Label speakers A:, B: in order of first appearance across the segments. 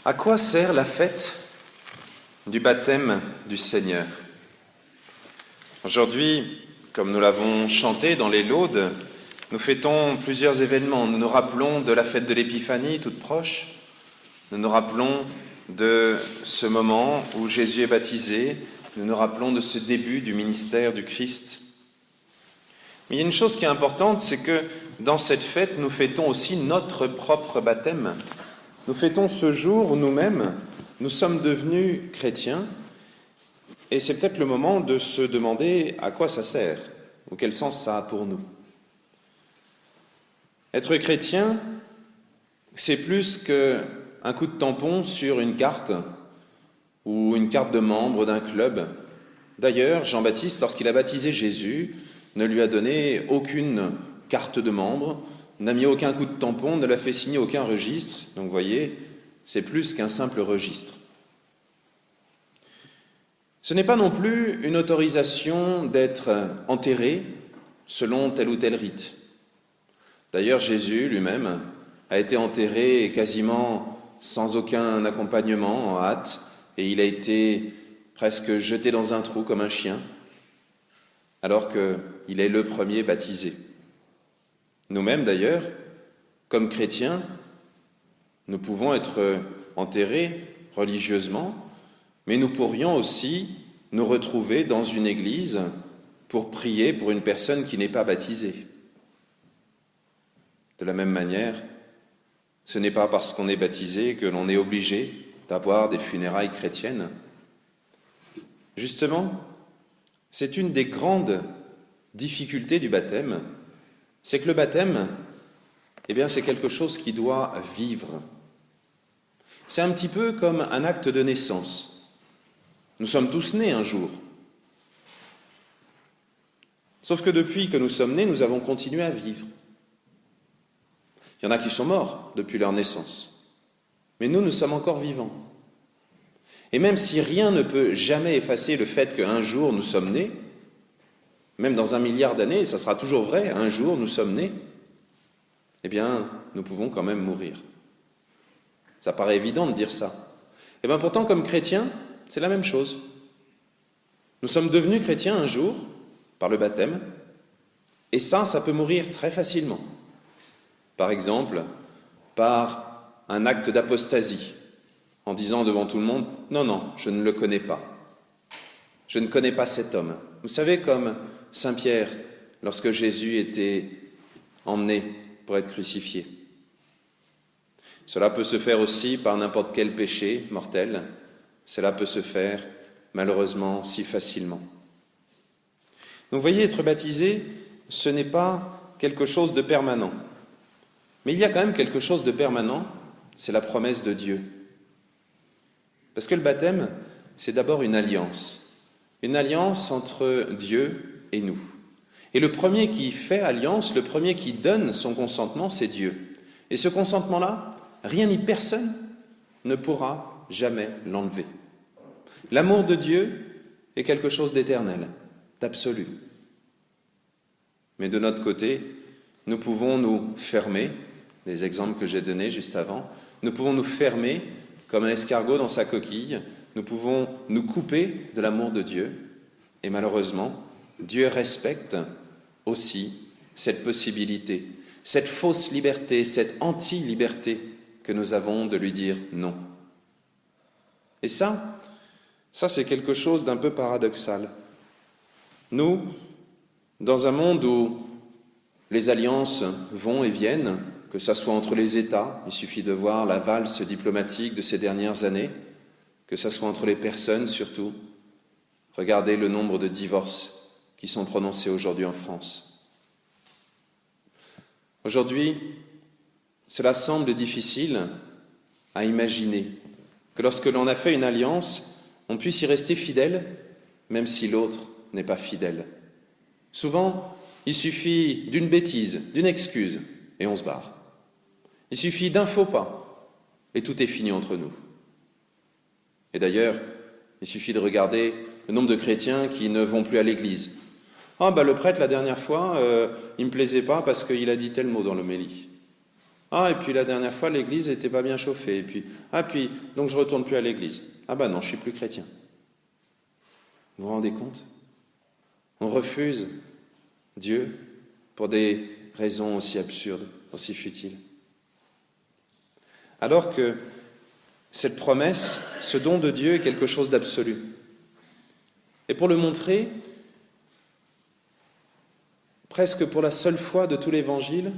A: À quoi sert la fête du baptême du Seigneur? Aujourd'hui, comme nous l'avons chanté dans les laudes, nous fêtons plusieurs événements. Nous nous rappelons de la fête de l'Épiphanie toute proche. Nous nous rappelons de ce moment où Jésus est baptisé. Nous nous rappelons de ce début du ministère du Christ. Mais il y a une chose qui est importante, c'est que dans cette fête, nous fêtons aussi notre propre baptême. Nous fêtons ce jour où nous-mêmes, nous sommes devenus chrétiens, et c'est peut-être le moment de se demander à quoi ça sert, ou quel sens ça a pour nous. Être chrétien, c'est plus qu'un coup de tampon sur une carte, ou une carte de membre d'un club. D'ailleurs, Jean-Baptiste, lorsqu'il a baptisé Jésus, ne lui a donné aucune carte de membre, n'a mis aucun coup de tampon, ne l'a fait signer aucun registre. Donc vous voyez, c'est plus qu'un simple registre. Ce n'est pas non plus une autorisation d'être enterré selon tel ou tel rite. D'ailleurs, Jésus lui-même a été enterré quasiment sans aucun accompagnement, en hâte, et il a été presque jeté dans un trou comme un chien, alors qu'il est le premier baptisé. Nous-mêmes, d'ailleurs, comme chrétiens, nous pouvons être enterrés religieusement, mais nous pourrions aussi nous retrouver dans une église pour prier pour une personne qui n'est pas baptisée. De la même manière, ce n'est pas parce qu'on est baptisé que l'on est obligé d'avoir des funérailles chrétiennes. Justement, c'est une des grandes difficultés du baptême, c'est que le baptême, c'est quelque chose qui doit vivre. C'est un petit peu comme un acte de naissance. Nous sommes tous nés un jour. Sauf que depuis que nous sommes nés, nous avons continué à vivre. Il y en a qui sont morts depuis leur naissance. Mais nous sommes encore vivants. Et même si rien ne peut jamais effacer le fait qu'un jour nous sommes nés, même dans 1 milliard d'années, ça sera toujours vrai, un jour nous sommes nés, nous pouvons quand même mourir. Ça paraît évident de dire ça. Pourtant, comme chrétiens, c'est la même chose. Nous sommes devenus chrétiens un jour, par le baptême, et ça peut mourir très facilement. Par exemple, par un acte d'apostasie, en disant devant tout le monde « Non, je ne le connais pas. Je ne connais pas cet homme. » Vous savez, comme Saint Pierre, lorsque Jésus était emmené pour être crucifié. Cela peut se faire aussi par n'importe quel péché mortel. Cela peut se faire, malheureusement, si facilement. Donc, vous voyez, être baptisé, ce n'est pas quelque chose de permanent. Mais il y a quand même quelque chose de permanent, c'est la promesse de Dieu. Parce que le baptême, c'est d'abord une alliance entre Dieu et nous. Et le premier qui fait alliance, le premier qui donne son consentement, c'est Dieu. Et ce consentement-là, rien ni personne ne pourra jamais l'enlever. L'amour de Dieu est quelque chose d'éternel, d'absolu. Mais de notre côté, nous pouvons nous fermer, les exemples que j'ai donnés juste avant, nous pouvons nous fermer comme un escargot dans sa coquille, nous pouvons nous couper de l'amour de Dieu, et malheureusement, Dieu respecte aussi cette possibilité, cette fausse liberté, cette anti-liberté que nous avons de lui dire non. Et ça c'est quelque chose d'un peu paradoxal. Nous, dans un monde où les alliances vont et viennent, que ce soit entre les États, il suffit de voir la valse diplomatique de ces dernières années, que ce soit entre les personnes surtout. Regardez le nombre de divorces qui sont prononcés aujourd'hui en France. Aujourd'hui, cela semble difficile à imaginer que lorsque l'on a fait une alliance, on puisse y rester fidèle, même si l'autre n'est pas fidèle. Souvent, il suffit d'une bêtise, d'une excuse, et on se barre. Il suffit d'un faux pas, et tout est fini entre nous. Et d'ailleurs, il suffit de regarder le nombre de chrétiens qui ne vont plus à l'église. Le prêtre, la dernière fois, il ne me plaisait pas parce qu'il a dit tel mot dans l'homélie. Ah, et puis la dernière fois, l'église n'était pas bien chauffée. Et puis, donc je ne retourne plus à l'église. Ah ben non, je ne suis plus chrétien. Vous vous rendez compte? On refuse Dieu pour des raisons aussi absurdes, aussi futiles. Alors que cette promesse, ce don de Dieu est quelque chose d'absolu. Et pour le montrer, presque pour la seule fois de tout l'Évangile,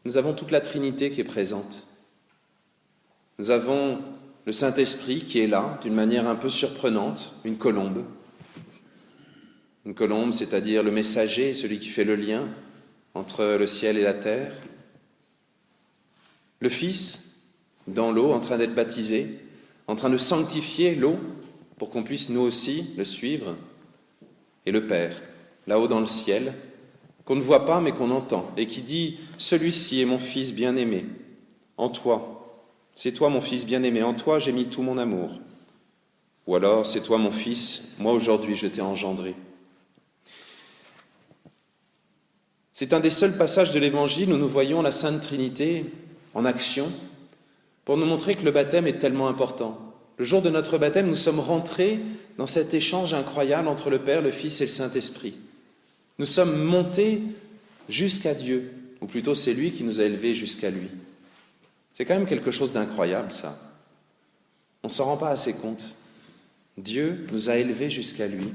A: nous avons toute la Trinité qui est présente. Nous avons le Saint-Esprit qui est là, d'une manière un peu surprenante, une colombe. Une colombe, c'est-à-dire le messager, celui qui fait le lien entre le ciel et la terre. Le Fils, dans l'eau, en train d'être baptisé, en train de sanctifier l'eau pour qu'on puisse nous aussi le suivre. Et le Père, là-haut dans le ciel, qu'on ne voit pas mais qu'on entend, et qui dit « Celui-ci est mon Fils bien-aimé, en toi, c'est toi mon Fils bien-aimé, en toi j'ai mis tout mon amour. » Ou alors « C'est toi mon Fils, moi aujourd'hui je t'ai engendré. » C'est un des seuls passages de l'Évangile où nous voyons la Sainte Trinité en action pour nous montrer que le baptême est tellement important. Le jour de notre baptême, nous sommes rentrés dans cet échange incroyable entre le Père, le Fils et le Saint-Esprit. Nous sommes montés jusqu'à Dieu, ou plutôt c'est lui qui nous a élevés jusqu'à lui. C'est quand même quelque chose d'incroyable, ça. On ne s'en rend pas assez compte. Dieu nous a élevés jusqu'à lui.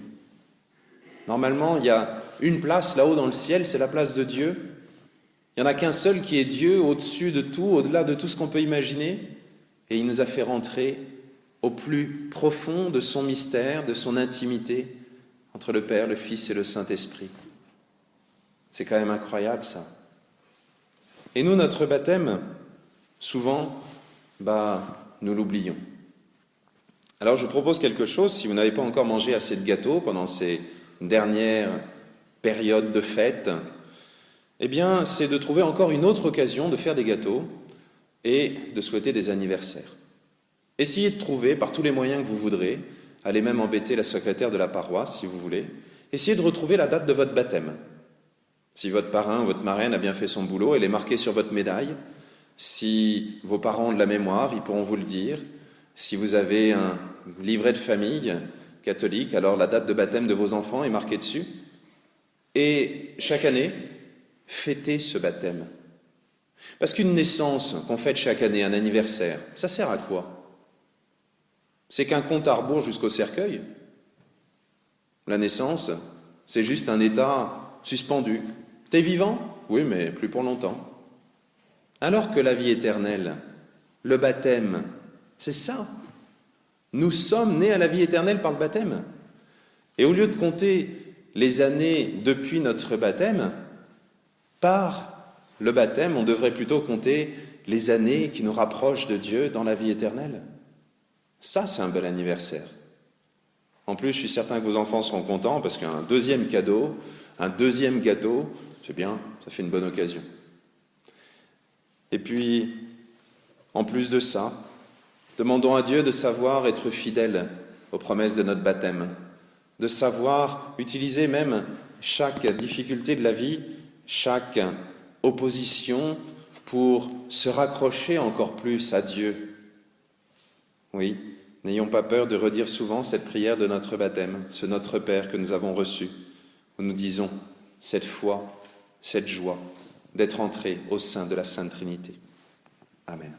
A: Normalement, il y a une place là-haut dans le ciel, c'est la place de Dieu. Il n'y en a qu'un seul qui est Dieu, au-dessus de tout, au-delà de tout ce qu'on peut imaginer. Et il nous a fait rentrer au plus profond de son mystère, de son intimité, entre le Père, le Fils et le Saint-Esprit. C'est quand même incroyable, ça. Et nous, notre baptême, souvent, nous l'oublions. Alors, je vous propose quelque chose, si vous n'avez pas encore mangé assez de gâteaux pendant ces dernières périodes de fête, eh bien, c'est de trouver encore une autre occasion de faire des gâteaux et de souhaiter des anniversaires. Essayez de trouver, par tous les moyens que vous voudrez, allez même embêter la secrétaire de la paroisse, si vous voulez, essayez de retrouver la date de votre baptême. Si votre parrain ou votre marraine a bien fait son boulot, elle est marquée sur votre médaille. Si vos parents ont de la mémoire, ils pourront vous le dire. Si vous avez un livret de famille catholique, alors la date de baptême de vos enfants est marquée dessus. Et chaque année, fêtez ce baptême. Parce qu'une naissance qu'on fête chaque année, un anniversaire, ça sert à quoi? C'est qu'un compte à rebours jusqu'au cercueil. La naissance, c'est juste un état suspendu. T'es vivant? Oui, mais plus pour longtemps. Alors que la vie éternelle, le baptême, c'est ça. Nous sommes nés à la vie éternelle par le baptême. Et au lieu de compter les années depuis notre baptême, par le baptême, on devrait plutôt compter les années qui nous rapprochent de Dieu dans la vie éternelle. Ça, c'est un bel anniversaire. En plus, je suis certain que vos enfants seront contents parce qu'un deuxième cadeau, un deuxième gâteau, c'est bien, ça fait une bonne occasion. Et puis, en plus de ça, demandons à Dieu de savoir être fidèle aux promesses de notre baptême, de savoir utiliser même chaque difficulté de la vie, chaque opposition pour se raccrocher encore plus à Dieu. Oui, n'ayons pas peur de redire souvent cette prière de notre baptême, ce Notre Père que nous avons reçu, où nous disons cette foi, cette joie d'être entrés au sein de la Sainte Trinité. Amen.